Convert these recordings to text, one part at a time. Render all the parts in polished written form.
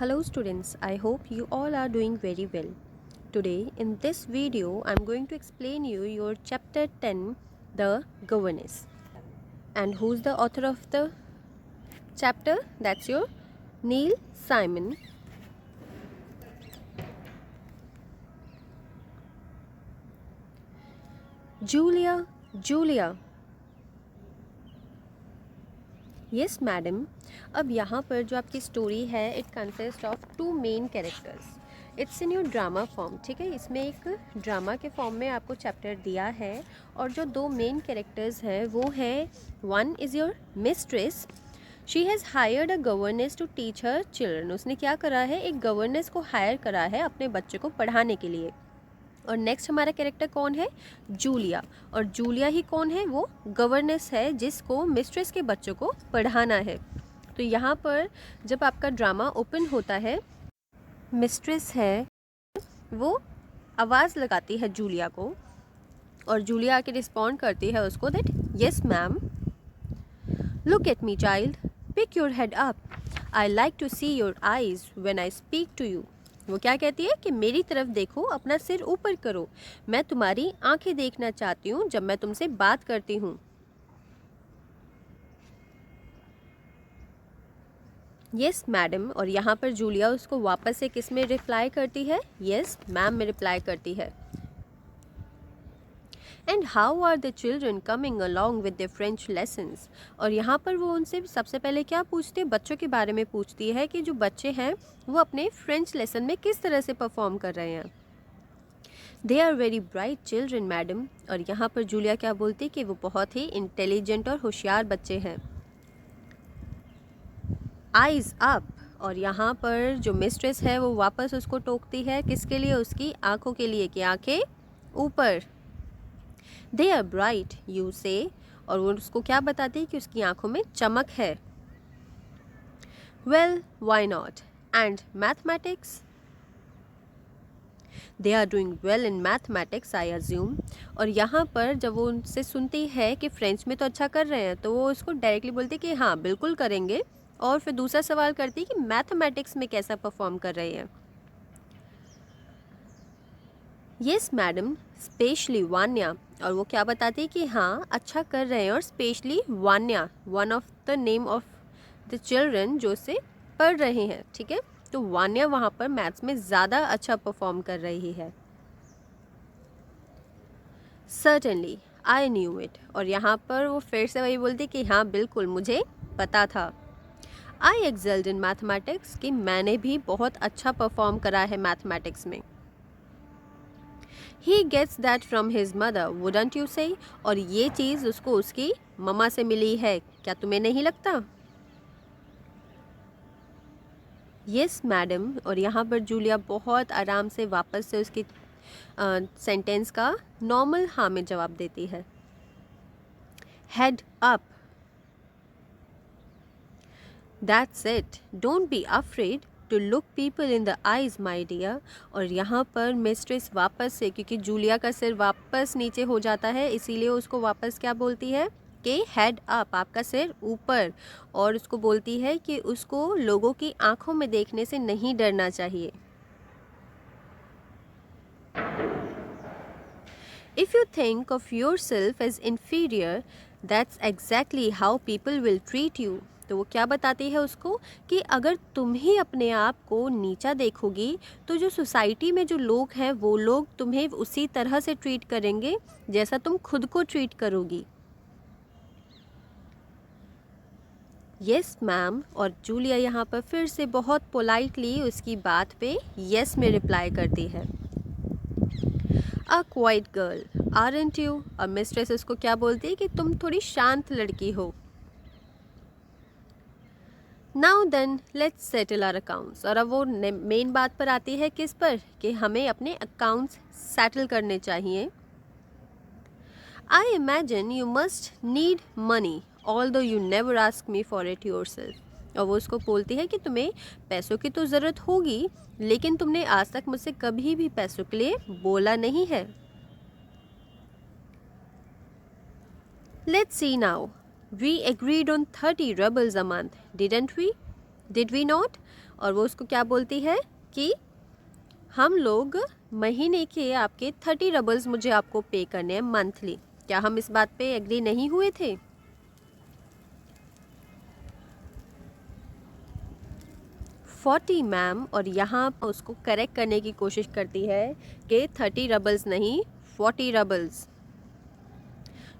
Hello students, I hope you all are doing very well. Today in this video I am going to explain you your chapter 10, the governess. And who's the author of the chapter? That's your Neil Simon. Julia. Yes madam. अब यहाँ पर जो आपकी story है it consist of two main characters. It's in your drama form. ठीक है, इसमें एक ड्रामा के फॉर्म में आपको चैप्टर दिया है और जो दो मेन कैरेक्टर्स हैं वो है one is your mistress. She has hired a governess to teach her children. उसने क्या करा है, एक गवर्नेस को हायर करा है अपने बच्चे को पढ़ाने के लिए. और नेक्स्ट हमारा कैरेक्टर कौन है, जूलिया. और जूलिया ही कौन है, वो गवर्नेस है जिसको मिस्ट्रेस के बच्चों को पढ़ाना है. तो यहाँ पर जब आपका ड्रामा ओपन होता है, मिस्ट्रेस है वो आवाज़ लगाती है जूलिया को और जूलिया आके रिस्पॉन्ड करती है उसको that yes ma'am. Look at me child, pick your head up, I like to see your eyes when I speak to you. वो क्या कहती है कि मेरी तरफ देखो, अपना सिर ऊपर करो, मैं तुम्हारी आंखें देखना चाहती हूँ जब मैं तुमसे बात करती हूँ. Yes madam. और यहाँ पर जूलिया उसको वापस से किस में रिप्लाई करती है, यस मैम में रिप्लाई करती है. And how are the children coming along with the French lessons. और यहाँ पर वो उनसे सबसे पहले क्या पूछती है, बच्चों के बारे में पूछती है कि जो बच्चे हैं वो अपने फ्रेंच लेसन में किस तरह से परफॉर्म कर रहे हैं. They are very bright children madam. और यहाँ पर जूलिया क्या बोलती है कि वो बहुत ही इंटेलिजेंट और होशियार बच्चे हैं. Eyes up. और यहाँ पर जो मिस्ट्रेस है वो वापस उसको टोकती है, किसके लिए, उसकी आंखों के लिए, कि आंखें ऊपर. दे आर ब्राइट यू से. और वो उसको क्या बताती है कि उसकी आंखों में चमक है. Well why not. And mathematics. They are doing well in mathematics I assume. और यहाँ पर जब वो उनसे सुनती है कि फ्रेंच में तो अच्छा कर रहे हैं तो वो उसको डायरेक्टली बोलती है कि हाँ बिल्कुल करेंगे. और फिर दूसरा सवाल करती है कि मैथमेटिक्स में कैसा परफॉर्म कर रहे हैं. Yes madam, specially Vanya. और वो क्या बताती है कि हाँ अच्छा कर रहे हैं, और specially Vanya one of the name of the children जो से पढ़ रहे हैं. ठीक है, तो वान्या वहाँ पर मैथ्स में ज़्यादा अच्छा परफॉर्म कर रही है. Certainly I knew it. और यहाँ पर वो फिर से वही बोलती कि हाँ बिल्कुल मुझे पता था. आई एक्सेल्ड इन मैथमेटिक्स, कि मैंने भी बहुत अच्छा परफॉर्म करा है मैथमेटिक्स में. He gets that from his mother, wouldn't you say? और ये चीज़ उसको उसकी मम्मा से मिली है, क्या तुम्हें नहीं लगता? Yes madam. और यहाँ पर जूलिया बहुत आराम से वापस से उसकी सेंटेंस का नॉर्मल हाँ में जवाब देती है. Head up. That's it, don't be afraid to look people in the eyes my dear. और यहाँ पर मिस्ट्रेस वापस से, क्योंकि जूलिया का सिर वापस नीचे हो जाता है इसीलिए उसको वापस क्या बोलती है कि हेड अप, आपका सिर ऊपर. और उसको बोलती है कि उसको लोगों की आंखों में देखने से नहीं डरना चाहिए. If you think of yourself as inferior, that's exactly how people will treat you. तो वो क्या बताती है उसको कि अगर तुम ही अपने आप को नीचा देखोगी तो जो सोसाइटी में जो लोग हैं वो लोग तुम्हें उसी तरह से ट्रीट करेंगे जैसा तुम खुद को ट्रीट करोगी. Yes ma'am. और जूलिया यहाँ पर फिर से बहुत पोलाइटली उसकी बात पे यस में रिप्लाई करती है. अ क्वाइट गर्ल आरंट यू. और मिस्ट्रेस उसको क्या बोलती है कि तुम थोड़ी शांत लड़की हो. Now then let's settle our accounts. और अब वो मेन बात पर आती है, किस पर, कि हमें अपने अकाउंट्स सेटल करने चाहिए. I imagine you must need money although you never ask me for it yourself. और वो उसको बोलती है कि तुम्हें पैसों की तो ज़रूरत होगी लेकिन तुमने आज तक मुझसे कभी भी पैसों के लिए बोला नहीं है. Let's see now. We agreed on 30 rubles a month, didn't we? Did we not? और वो उसको क्या बोलती है कि हम लोग महीने के आपके 30 रबल्स मुझे आपको पे करने हैं मंथली। क्या हम इस बात पे एग्री नहीं हुए थे? Forty ma'am. और यहाँ पर उसको करेक्ट करने की कोशिश करती है कि 30 रबल्स नहीं 40 roubles.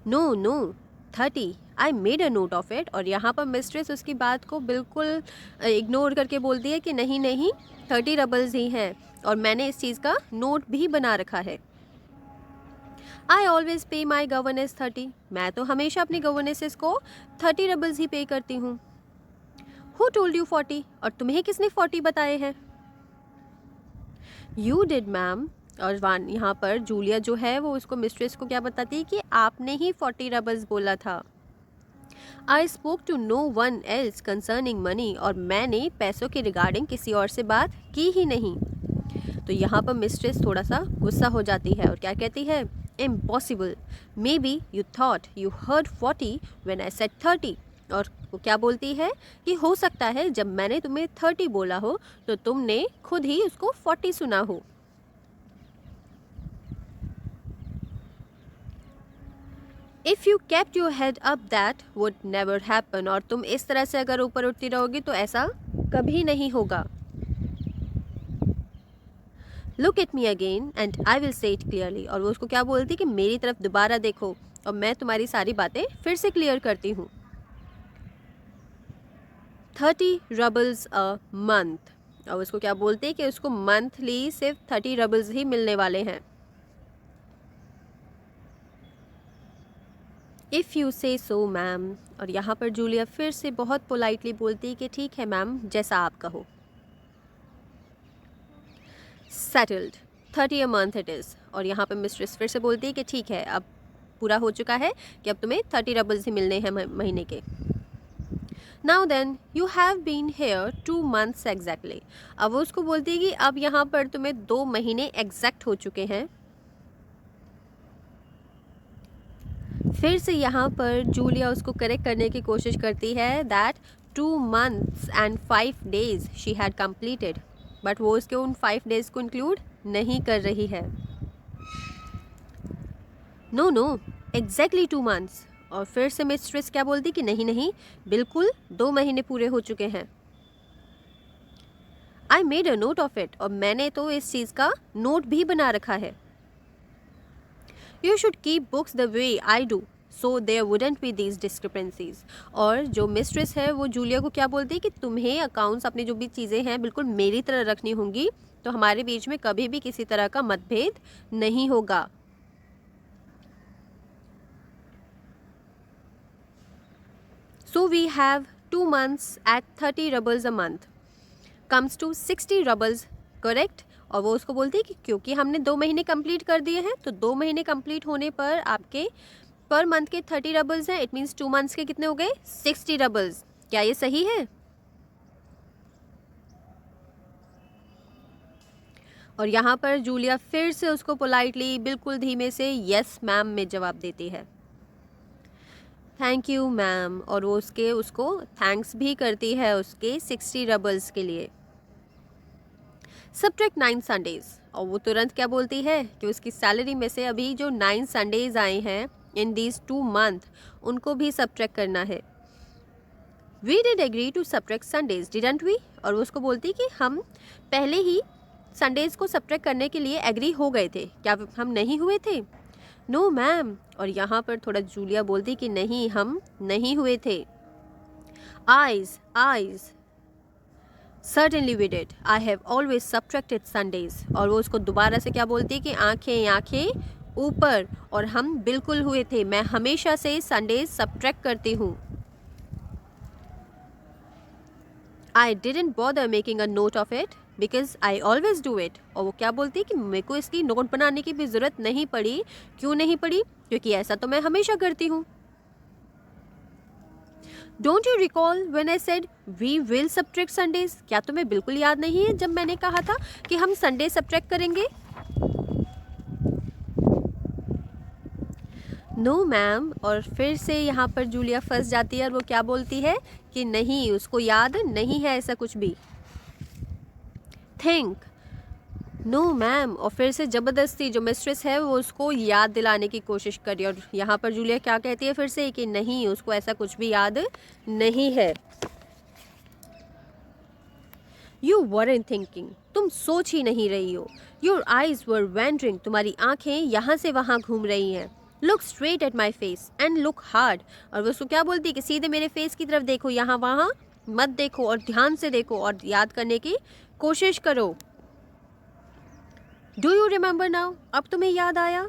No no 30, I made a note of it. और यहाँ पर मिस्ट्रेस उसकी बात को बिल्कुल इग्नोर करके बोलती है कि नहीं नहीं 30 रबल्स ही हैं और मैंने इस चीज़ का नोट भी बना रखा है। आई ऑलवेज पे माई गवर्नेंस 30, मैं तो हमेशा अपनी गवर्नेंसेस को 30 रबल्स ही पे करती हूँ। हु टोल्ड यू 40, और तुम्हें किसने 40 बताए हैं? You did ma'am. और वान यहाँ पर जूलिया जो है वो उसको मिस्ट्रेस को क्या बताती है कि आपने ही 40 रबल्स बोला था। I spoke to no one else concerning money, और मैंने पैसों के रिगार्डिंग किसी और से बात की ही नहीं। तो यहाँ पर मिस्ट्रेस थोड़ा सा गुस्सा हो जाती है और क्या कहती है, impossible, may be you thought you heard 40 when I said 30। और वो क्या बोलती है कि हो सकता है जब मैंने तुम्हें 30 बोला हो तो तुमने खुद ही उसको 40 सुना हो। If you kept your head up that would never happen, और तुम इस तरह से अगर ऊपर उठती रहोगी तो ऐसा कभी नहीं होगा। Look at me again and I will say it clearly, और वो उसको क्या बोलती कि मेरी तरफ दोबारा देखो और मैं तुम्हारी सारी बातें फिर से क्लियर करती हूँ। 30 रबल्स अ मंथ, और उसको क्या बोलते हैं कि उसको मंथली सिर्फ 30 रबल्स ही मिलने वाले हैं। If you say so ma'am, और यहाँ पर जूलिया फिर से बहुत पोलाइटली बोलती है कि ठीक है मैम, जैसा आप कहो। Settled 30 a month it is, और यहाँ पर मिस्ट्रेस फिर से बोलती है कि ठीक है, अब पूरा हो चुका है कि अब तुम्हें 30 रबल्स ही मिलने हैं महीने के। Now then you have been here 2 months exactly, अब वो उसको बोलती है कि अब यहाँ पर तुम्हें 2 महीने एग्जैक्ट हो चुके हैं। फिर से यहाँ पर जूलिया उसको करेक्ट करने की कोशिश करती है that 2 months and 5 days she had completed, but वो उसके उन 5 days को इंक्लूड नहीं कर रही है। नो नो एग्जैक्टली 2 months, और फिर से मिस्ट्रेस क्या बोलती कि नहीं नहीं बिल्कुल 2 महीने पूरे हो चुके हैं। आई made a note of it, और मैंने तो इस चीज़ का नोट भी बना रखा है। You should keep books the way I do so there wouldn't be these discrepancies, और जो मिस्ट्रेस है वो जूलिया को क्या बोलती है कि तुम्हें अकाउंट्स अपनी जो भी चीज़ें हैं बिल्कुल मेरी तरह रखनी होंगी, तो हमारे बीच में कभी भी किसी तरह का मतभेद नहीं होगा। So we have 2 months at 30 rubles a month comes to 60 rubles, correct. और वो उसको बोलती है कि क्योंकि हमने 2 महीने कंप्लीट कर दिए हैं तो 2 महीने कंप्लीट होने पर आपके पर मंथ के 30 रबल्स हैं, इट मीन्स 2 months के कितने हो गए 60 रबल्स। क्या ये सही है? और यहाँ पर जूलिया फिर से उसको पोलाइटली बिल्कुल धीमे से यस मैम में जवाब देती है। थैंक यू मैम, और वो उसको थैंक्स भी करती है उसके 60 रबल्स के लिए। सब्ट्रैक्ट 9 संडेज, और वो तुरंत क्या बोलती है कि उसकी सैलरी में से अभी जो 9 संडेज आए हैं इन दीज 2 months उनको भी सब्ट्रैक्ट करना है। We did agree to subtract Sundays didn't we, और वो उसको बोलती कि हम पहले ही संडेज को सब्ट्रैक्ट करने के लिए एग्री हो गए थे, क्या हम नहीं हुए थे? नो मैम, और यहाँ पर थोड़ा जूलिया बोलती कि नहीं हम नहीं हुए थे। Yes yes certainly we did, I have always subtracted Sundays, और वो उसको दोबारा से क्या बोलती है कि आंखें आंखें ऊपर, और हम बिल्कुल हुए थे, मैं हमेशा से संडेज सब्ट्रैक्ट करती हूँ। I didn't bother making a note of it because I always do it, और वो क्या बोलती है कि मेरे को इसकी नोट बनाने की भी ज़रूरत नहीं पड़ी। क्यों नहीं पड़ी? क्योंकि ऐसा तो मैं हमेशा करती हूँ। Don't you recall when I said we will subtract Sundays, क्या तुम्हें बिल्कुल याद नहीं है जब मैंने कहा था कि हम संडे सब्ट्रैक्ट करेंगे? नो मैम, और फिर से यहाँ पर जूलिया फंस जाती है और वो क्या बोलती है कि नहीं उसको याद नहीं है ऐसा कुछ भी। थिंक। No ma'am. और फिर से ज़बरदस्ती जो मिस्ट्रेस है वो उसको याद दिलाने की कोशिश करी, और यहाँ पर जूलिया क्या कहती है फिर से कि नहीं, उसको ऐसा कुछ भी याद नहीं है। यू weren't थिंकिंग, तुम सोच ही नहीं रही हो। योर आईज वर wandering, तुम्हारी आंखें यहाँ से वहाँ घूम रही हैं। Look straight at my face and look hard, और वो उसको क्या बोलती है कि सीधे मेरे फेस की तरफ देखो, यहाँ वहाँ मत देखो, और ध्यान से देखो और याद करने की कोशिश करो। डू यू रिमेंबर नाउ, अब तुम्हें याद आया?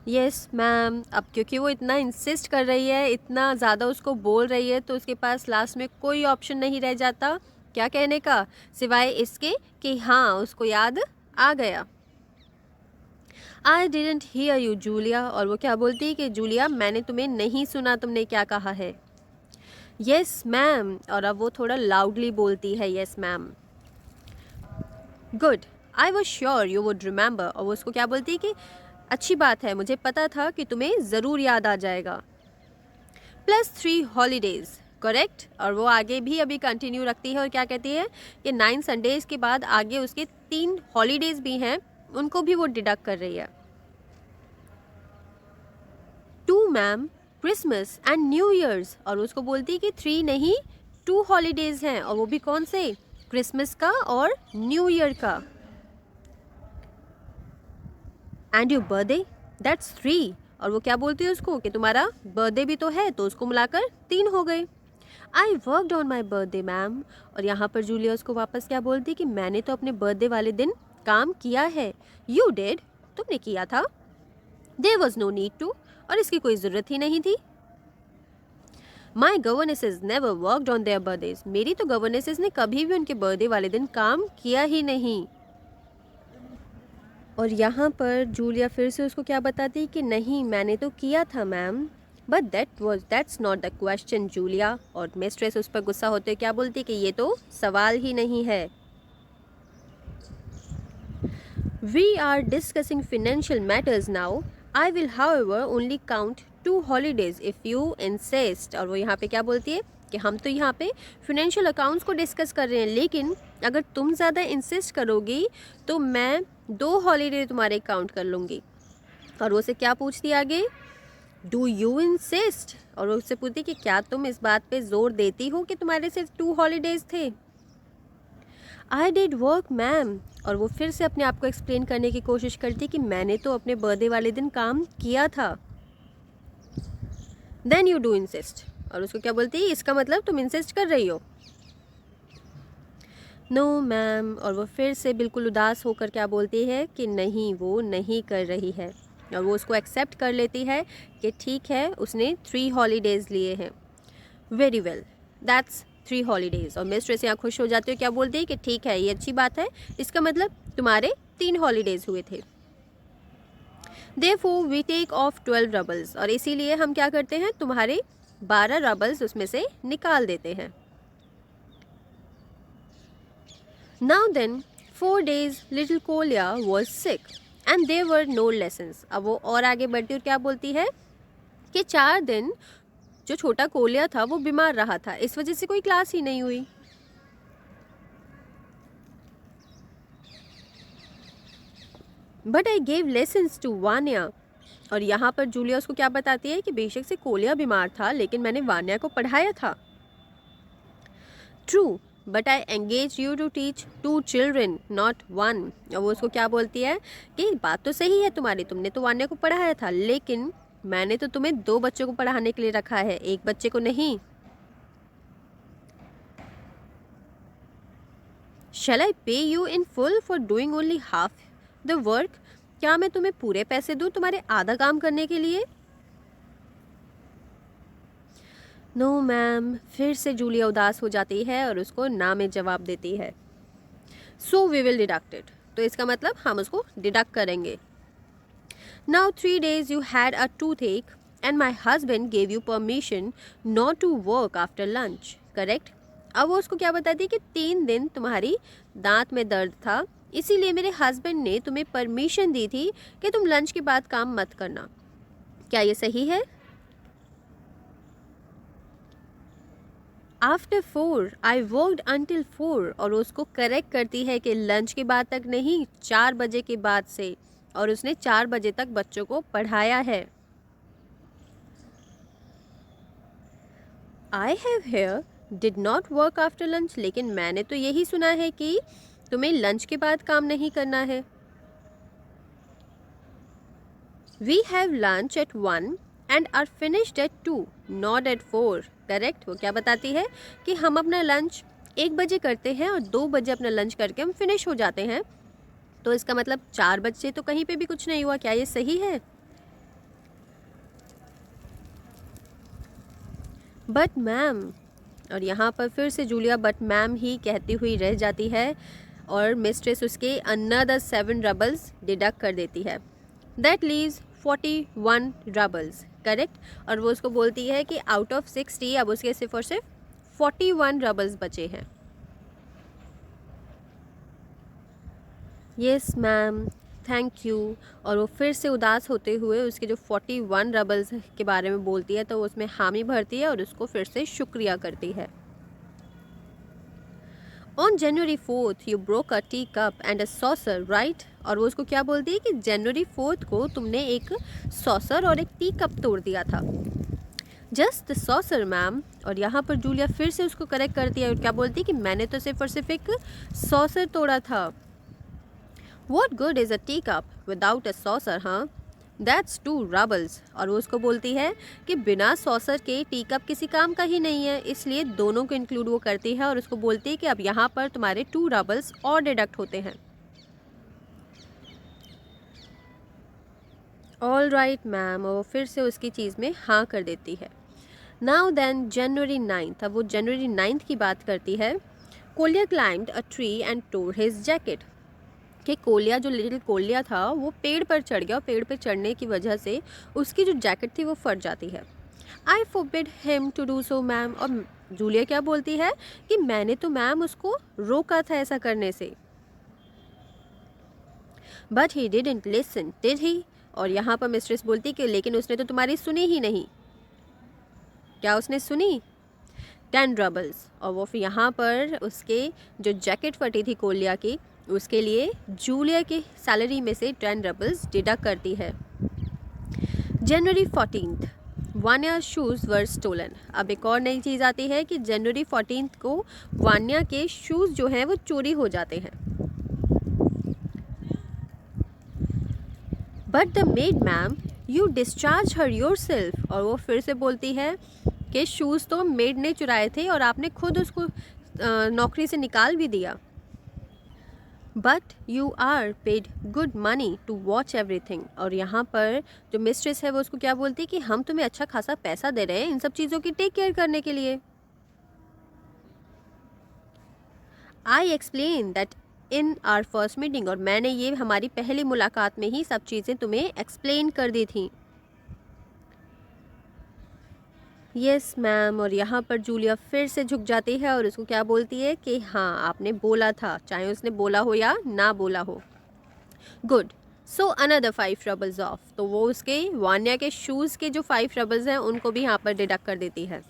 Yes ma'am. अब क्योंकि वो इतना इंसिस्ट कर रही है, इतना ज़्यादा उसको बोल रही है, तो उसके पास लास्ट में कोई ऑप्शन नहीं रह जाता क्या कहने का, सिवाय इसके कि हाँ उसको याद आ गया। I didn't here you Julia, और वो क्या बोलती है कि जूलिया मैंने तुम्हें नहीं सुना, तुमने क्या कहा है। यस मैम, और अब वो थोड़ा लाउडली बोलती है yes ma'am. Good, I was sure you would remember, और वो उसको क्या बोलती है कि अच्छी बात है, मुझे पता था कि तुम्हें ज़रूर याद आ जाएगा। +3 हॉलीडेज़, करेक्ट। और वो आगे भी अभी कंटिन्यू रखती है और क्या कहती है कि 9 संडेज़ के बाद आगे उसके 3 हॉलीडेज़ भी हैं, उनको भी वो डिडक्ट कर रही है। 2 ma'am, Christmas and new years, और उसको बोलती है कि 3 नहीं 2 हॉलीडेज़ हैं, और वो भी कौन से, क्रिसमस का और न्यू ईयर का। एंड योर बर्थडे, दैट्स 3, और वो क्या बोलती है उसको कि तुम्हारा बर्थडे भी तो है, तो उसको मिलाकर 3 हो गए। I worked on my birthday ma'am, और यहाँ पर जूलिया उसको वापस क्या बोलती कि मैंने तो अपने बर्थडे वाले दिन काम किया है। यू डिड, तुमने किया था। There was no need to, और इसकी कोई ज़रूरत ही नहीं थी। My governesses never worked on their birthdays, मेरी तो गवर्नेसेस ने कभी भी उनके बर्थडे वाले दिन काम किया ही नहीं। और यहाँ पर जूलिया फिर से उसको क्या बताती कि नहीं मैंने तो किया था ma'am, but that's not the question Julia. और मिस्ट्रेस उस पर गुस्सा होते क्या बोलती कि ये तो सवाल ही नहीं है। We are discussing financial matters now, I will however only count 2 holidays if you insist. और वो यहाँ पे क्या बोलती है कि हम तो यहाँ पे फिनेंशियल अकाउंट्स को डिस्कस कर रहे हैं, लेकिन अगर तुम ज़्यादा इंसिस्ट करोगी तो मैं 2 हॉलीडे तुम्हारे काउंट कर लूँगी। और वो उसे क्या पूछती आगे, डू यू इंसिस्ट, और वो उससे पूछती कि क्या तुम इस बात पे जोर देती हो कि तुम्हारे सिर्फ 2 हॉलीडेज थे। आई डिड वर्क मैम, और वो फिर से अपने आप को एक्सप्लेन करने की कोशिश करती कि मैंने तो अपने बर्थडे वाले दिन काम किया था। देन यू डू इंसिस्ट, और उसको क्या बोलती है इसका मतलब तुम इंसिस्ट कर रही हो। नो मैम, और वो फिर से बिल्कुल उदास होकर क्या बोलती है कि नहीं वो नहीं कर रही है, और वो उसको एक्सेप्ट कर लेती है कि ठीक है उसने 3 हॉलीडेज़ लिए हैं। Very well, that's 3 holidays. और मिस्ट्रेस यहाँ खुश हो जाती है, क्या बोलती है कि ठीक है ये अच्छी बात है, इसका मतलब तुम्हारे 3 हॉलीडेज़ हुए थे। Therefore we take off 12 रबल्स, और इसीलिए हम क्या करते हैं तुम्हारे 12 रबल्स उसमें से निकाल देते हैं। Now then 4 days little Kolya was sick and there were no lessons। अब वो और आगे बढ़ती और क्या बोलती है कि 4 दिन जो छोटा कोलिया था वो बीमार रहा था, इस वजह से कोई क्लास ही नहीं हुई। But I gave lessons to Vanya, और यहाँ पर जूलिया उसको क्या बताती है कि बेशक से कोलिया बीमार था लेकिन मैंने वान्या को पढ़ाया था। True, but I engage you to teach 2 children not 1। और वो उसको क्या बोलती है कि बात तो सही है तुम्हारी, तुमने तो वान्या को पढ़ाया था, लेकिन मैंने तो तुम्हें 2 बच्चों को पढ़ाने के लिए रखा है, एक बच्चे को नहीं। शैल आई पे you in full for doing only half the work, क्या मैं तुम्हें पूरे पैसे दूं तुम्हारे आधा काम करने के लिए। नो मैम, फिर से जूलिया उदास हो जाती है और उसको ना में जवाब देती है। So we will deduct it, तो इसका मतलब हम उसको डिडक्ट करेंगे। Now 3 days you had a toothache and my husband gave you permission not to work after lunch, correct. अब वो उसको क्या बताती है कि 3 दिन तुम्हारी दांत में दर्द था, इसीलिए मेरे हस्बैंड ने तुम्हें परमिशन दी थी कि तुम लंच के बाद काम मत करना, क्या ये सही है। आफ्टर 4 आई वर्कड अंटिल 4, और उसको करेक्ट करती है कि लंच के बाद तक नहीं, 4 बजे के बाद से, और उसने 4 बजे तक बच्चों को पढ़ाया है। I have here did not work after lunch, लेकिन मैंने तो यही सुना है कि तुम्हें लंच के बाद काम नहीं करना है। We have lunch at 1 and are finished at 2 not at 4। Correct. वो क्या बताती है कि हम अपना लंच 1 बजे करते हैं और 2 बजे अपना लंच करके हम फिनिश हो जाते हैं। तो इसका मतलब 4 बजे तो कहीं पे भी कुछ नहीं हुआ। क्या ये सही है? बट मैम, और यहाँ पर फिर से जूलिया बट मैम ही कहती हुई रह जाती है और मिस्ट्रेस उसके अनदर 7 रबल्स डिडक्ट कर देती है। That leaves 41 रबल्स। करेक्ट। और वो उसको बोलती है कि आउट ऑफ 60 अब उसके सिर्फ और सिर्फ 41 रबल्स बचे हैं। Yes ma'am, thank you. और वो फिर से उदास होते हुए उसके जो 41 रबल्स के बारे में बोलती है तो वो उसमें हामी भरती है और उसको फिर से शुक्रिया करती है। On January 4 you broke a tea cup and a saucer right. और वो उसको क्या बोलती है कि जनवरी 4 को तुमने एक सॉसर और एक टी कप तोड़ दिया था। Just the saucer ma'am. और यहाँ पर जूलिया फिर से उसको करेक्ट करती है और क्या बोलती है कि मैंने तो सिर्फ और सिर्फ एक सॉसर तोड़ा था। What good is a teacup without a saucer, हाँ? That's 2 rubbles। और वो उसको बोलती है कि बिना सॉसर के टी कप किसी काम का ही नहीं है, इसलिए दोनों को इंक्लूड वो करती है और उसको बोलती है कि अब यहाँ पर तुम्हारे 2 रबल्स और डिडक्ट होते हैं। All right ma'am. और वो फिर से उसकी चीज़ में हाँ कर देती है। Now then January 9। अब वो जनवरी 9 की बात करती है। Kolya climbed a tree and tore his jacket. कि कोलिया, जो लिटिल कोलिया था, वो पेड़ पर चढ़ गया और पेड़ पर चढ़ने की वजह से उसकी जो जैकेट थी वो फट जाती है। I forbid him to do so ma'am. और जूलिया क्या बोलती है कि मैंने तो मैम उसको रोका था ऐसा करने से। But he didn't listen did he. और यहाँ पर मिस्ट्रेस बोलती कि लेकिन उसने तो तुम्हारी सुनी ही नहीं। क्या उसने सुनी? 10 रबल्स। और वो फिर यहाँ पर उसके जो जैकेट फटी थी कोलिया की, उसके लिए जूलिया की सैलरी में से 10 रबल्स डिडक्ट करती है। जनवरी 14 वान्या शूज़ वर स्टोलन। अब एक और नई चीज़ आती है कि जनवरी 14 को वान्या के शूज़ जो हैं वो चोरी हो जाते हैं। But the made ma'am you discharge her your self. और वो फिर से बोलती है कि शूज़ तो मेड ने चुराए थे और आपने खुद उसको नौकरी से निकाल भी दिया। But you are paid good money to watch everything. और यहाँ पर जो मिस्ट्रेस है वो उसको क्या बोलती है कि हम तुम्हें अच्छा खासा पैसा दे रहे हैं इन सब चीज़ों की टेक केयर करने के लिए। I explain that in our first meeting. और मैंने ये हमारी पहली मुलाकात में ही सब चीज़ें तुम्हें एक्सप्लेन कर दी थी। Yes ma'am. और यहाँ पर जूलिया फिर से झुक जाती है और उसको क्या बोलती है कि हाँ आपने बोला था, चाहे उसने बोला हो या ना बोला हो। Good, so another 5 roubles off. तो वो उसके वान्या के शूज़ के जो 5 रबल्स हैं उनको भी यहाँ पर डिडक्ट कर देती है।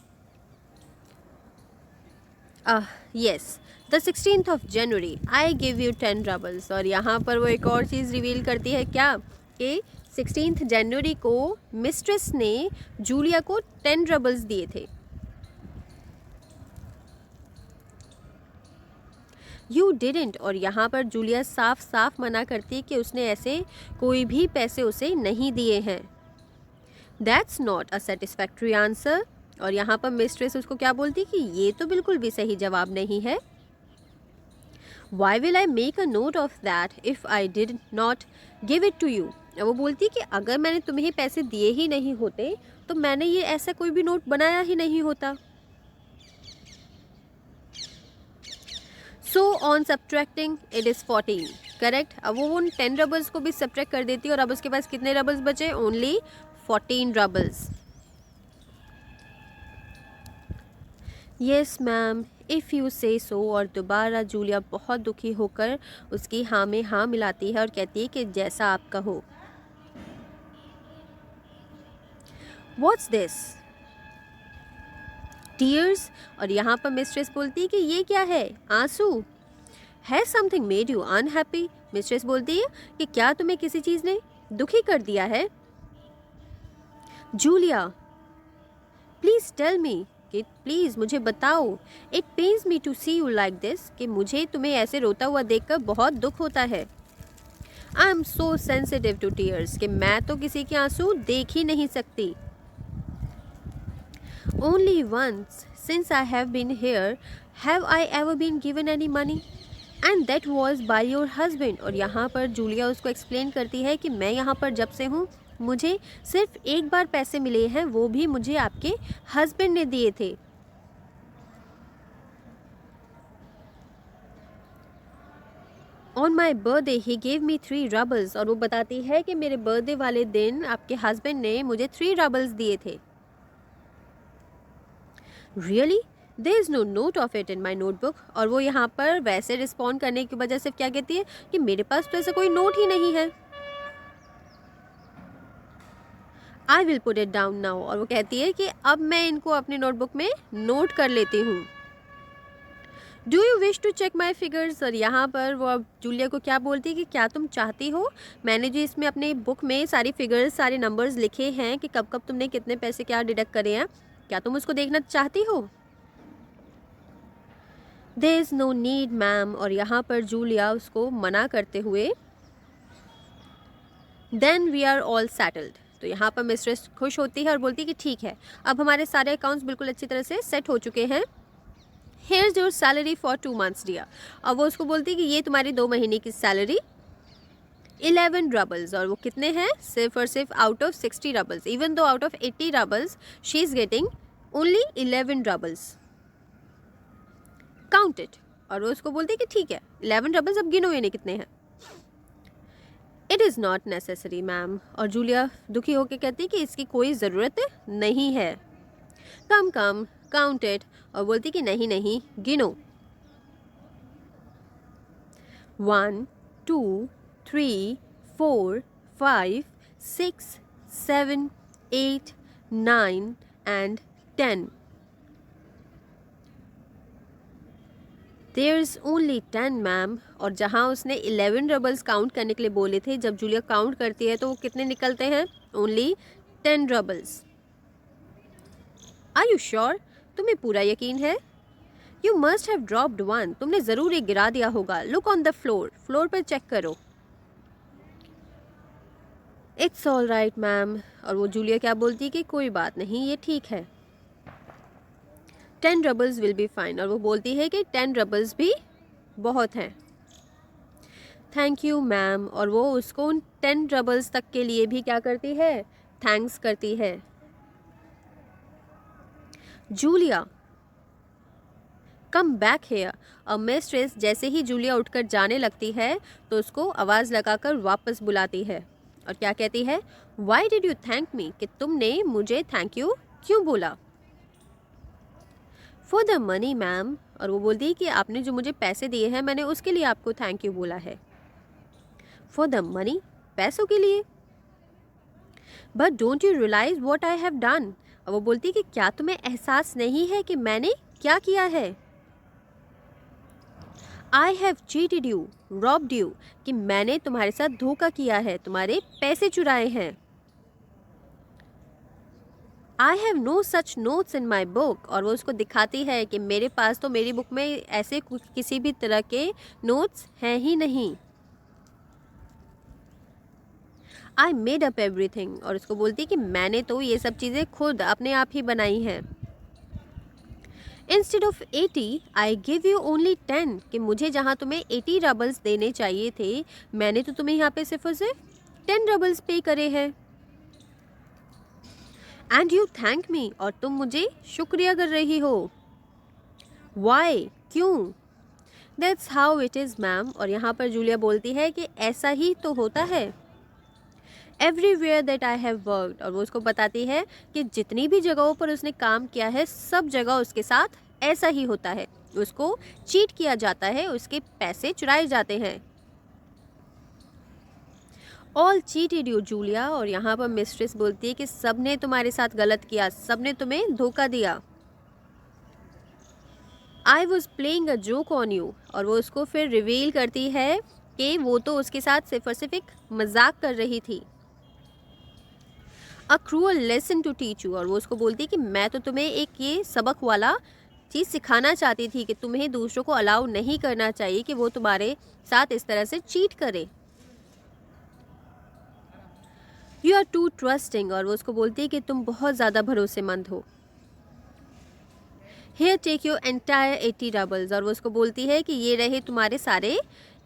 Yes, the 16th of January I give you 10 रबल्स। और यहाँ पर वो एक और चीज़ रिवील करती है क्या कि 16 जनवरी को मिस्ट्रेस ने जूलिया को 10 रबल्स दिए थे। You didn't. और यहाँ पर जूलिया साफ साफ मना करती है कि उसने ऐसे कोई भी पैसे उसे नहीं दिए हैं। That's not a satisfactory answer. और यहाँ पर मिस्ट्रेस उसको क्या बोलती कि ये तो बिल्कुल भी सही जवाब नहीं है। Why will I make a note of that if I did not give it to you. वो बोलती कि अगर मैंने तुम्हें पैसे दिए ही नहीं होते तो मैंने ये ऐसा कोई भी नोट बनाया ही नहीं होता। So on subtracting it is 14। Correct. अब वो उन 10 रबल्स को भी सब्ट्रैक्ट कर देती है और अब उसके पास कितने रबल्स बचे? Only 14 roubles. Yes ma'am, if you say so. और दोबारा जूलिया बहुत दुखी होकर उसकी हाँ में हाँ मिलाती है और कहती है कि जैसा आप कहो। What's this? टीयर्स, और यहाँ पर मिस्ट्रेस बोलती है कि ये क्या है, आंसू। Has something made you unhappy, mistress बोलती है कि क्या तुम्हें किसी चीज़ ने दुखी कर दिया है। जूलिया, प्लीज़ टेल मी, कि प्लीज़ मुझे बताओ। It pains me to see you like this, कि मुझे तुम्हें ऐसे रोता हुआ देखकर बहुत दुख होता है। I am so sensitive to tears, कि मैं तो किसी के आंसू देख ही नहीं सकती। Only once since I have been here have I ever been given any money, and that was by your husband. और यहाँ पर जूलिया उसको एक्सप्लेन करती है कि मैं यहाँ पर जब से हूँ मुझे सिर्फ एक बार पैसे मिले हैं, वो भी मुझे आपके हस्बैंड ने दिए थे। On my birthday he gave me 3 रबल्स, और वो बताती है कि मेरे बर्थडे वाले दिन आपके हस्बैंड ने मुझे 3 रबल्स दिए थे। Really, there is no note of it in my notebook, और वो यहाँ पर वैसे रिस्पॉन्ड करने की वजह से क्या कहती है कि मेरे पास तो ऐसा कोई नोट ही नहीं है। I will put it down now, और वो कहती है कि अब मैं इनको अपनी नोटबुक में नोट कर लेती हूँ। Do you wish to check my figures, और यहाँ पर वो अब जूलिया को क्या बोलती है कि क्या तुम चाहती हो, मैंने जो इसमें अपने बुक में सारी फिगर्स सारे नंबर्स लिखे हैं कि कब कब तुमने कितने पैसे क्या डिडक्ट करे हैं, क्या तुम उसको देखना चाहती हो। There is no need ma'am, और यहाँ पर जूलिया उसको मना करते हुए then we are all settled, तो यहाँ पर मिस्ट्रेस खुश होती है और बोलती है कि ठीक है, अब हमारे सारे अकाउंट्स बिल्कुल अच्छी तरह से सेट हो चुके हैं। Here is your salary for 2 months dear, अब वो उसको बोलती है कि ये तुम्हारी 2 महीने की सैलरी 11 रबल्स, और वो कितने हैं, सिर्फ और सिर्फ out of 60 roubles, even though out of 80 roubles she is getting only 11 roubles, count it. और वो उसको बोलती है कि ठीक है 11 रबल्स, अब गिनो इन्हें कितने हैं। It is not necessary ma'am, और जूलिया दुखी होकर कहती है कि इसकी कोई ज़रूरत नहीं है। कम कम काउंट इट, और बोलती कि नहीं नहीं गिनो। 1 2 3 4 5 6 7 8 9 and 10। There is only 10 ma'am, और जहाँ उसने 11 रबल्स काउंट करने के लिए बोले थे, जब जूलिया काउंट करती है तो वो कितने निकलते हैं, ओनली 10 रबल्स। आर यू श्योर, तुम्हें पूरा यकीन है। यू मस्ट हैव ड्रॉप्ड 1, तुमने ज़रूर एक गिरा दिया होगा। Look on the floor, floor पर चेक करो। इट्स ऑल राइट मैम, और वो जूलिया क्या बोलती है कि कोई बात नहीं, ये ठीक है। 10 रबल्स विल बी फाइन, और वो बोलती है कि 10 रबल्स भी बहुत हैं। थैंक यू मैम, और वो उसको उन 10 रबल्स तक के लिए भी क्या करती है, थैंक्स करती है। जूलिया कम बैक हेयर, और मिस्ट्रेस जैसे ही जूलिया उठकर जाने लगती है तो उसको आवाज़ लगाकर वापस बुलाती है और क्या कहती है, why did you thank me, कि तुमने मुझे थैंक यू क्यों बोला। फॉर द मनी मैम, और वो बोलती है कि आपने जो मुझे पैसे दिए हैं मैंने उसके लिए आपको थैंक यू बोला है। फॉर द मनी, पैसों के लिए। But don't you realize what I have done, और वो बोलती है कि क्या तुम्हें एहसास नहीं है कि मैंने क्या किया है। I have cheated you, robbed you, कि मैंने तुम्हारे साथ धोखा किया है, तुम्हारे पैसे चुराए हैं। I have no such notes in my book, और वो उसको दिखाती है कि मेरे पास तो मेरी बुक में ऐसे किसी भी तरह के नोट्स हैं ही नहीं। आई मेड अप एवरीथिंग, और उसको बोलती है कि मैंने तो ये सब चीज़ें खुद अपने आप ही बनाई हैं। Instead of 80 I give you only 10, कि मुझे जहाँ तुम्हें 80 रबल्स देने चाहिए थे मैंने तो तुम्हें यहाँ पे सिर्फ और सिर्फ 10 रबल्स पे करे हैं। एंड यू थैंक मी, और तुम मुझे शुक्रिया कर रही हो। वाई, क्यों। That's how it is ma'am, और यहाँ पर जूलिया बोलती है कि ऐसा ही तो होता है। Everywhere that I have worked, और वो उसको बताती है कि जितनी भी जगहों पर उसने काम किया है सब जगह उसके साथ ऐसा ही होता है, उसको चीट किया जाता है, उसके पैसे चुराए जाते हैं। ऑल चीटेड यू जूलिया, और यहाँ पर मिस्ट्रेस बोलती है कि सब ने तुम्हारे साथ गलत किया, सब ने तुम्हें धोखा दिया। I was playing a joke on you, और वो उसको फिर रिवील करती है कि वो तो उसके साथ सिर्फ और सिर्फ एक मजाक कर रही थी। A cruel lesson to teach you, और वो उसको बोलती है कि मैं तो तुम्हें एक ये सबक वाला चीज़ सिखाना चाहती थी कि तुम्हें दूसरों को अलाउ नहीं करना चाहिए कि वो तुम्हारे साथ इस तरह से चीट करे। यू आर टू ट्रस्टिंग, और वो उसको बोलती है कि तुम बहुत ज़्यादा भरोसेमंद हो। हेयर टेक योर एंटायर 80 रबल्स, और वो उसको बोलती है कि ये रहे तुम्हारे सारे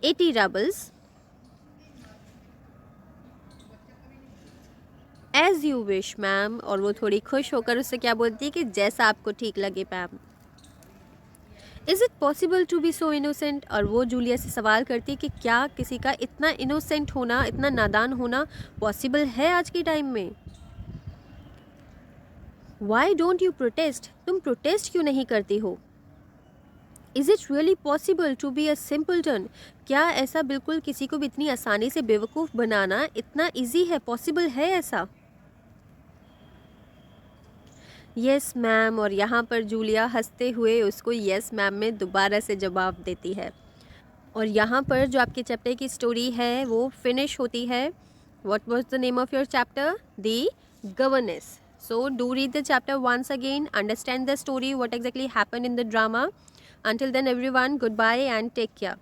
80 रबल्स। एज यू विश मैम, और वो थोड़ी खुश होकर उससे क्या बोलती है कि जैसा आपको ठीक लगे ma'am. Is it possible to be so innocent, और वो जूलिया से सवाल करती है कि क्या किसी का इतना इनोसेंट होना, इतना नादान होना पॉसिबल है आज के टाइम में। वाई डोंट यू प्रोटेस्ट, तुम प्रोटेस्ट क्यों नहीं करती हो। Is it really possible to be a simpleton, क्या ऐसा बिल्कुल किसी को भी इतनी आसानी से बेवकूफ़ बनाना इतना ईजी है, पॉसिबल है ऐसा। यस मैम, और यहाँ पर जूलिया हंसते हुए उसको यस मैम में दोबारा से जवाब देती है। और यहाँ पर जो आपके चैप्टर की स्टोरी है वो फिनिश होती है। What was the name of your chapter? The governance. So do read the chapter once again, understand the story, what exactly happened in the drama. Until then everyone, goodbye and take care.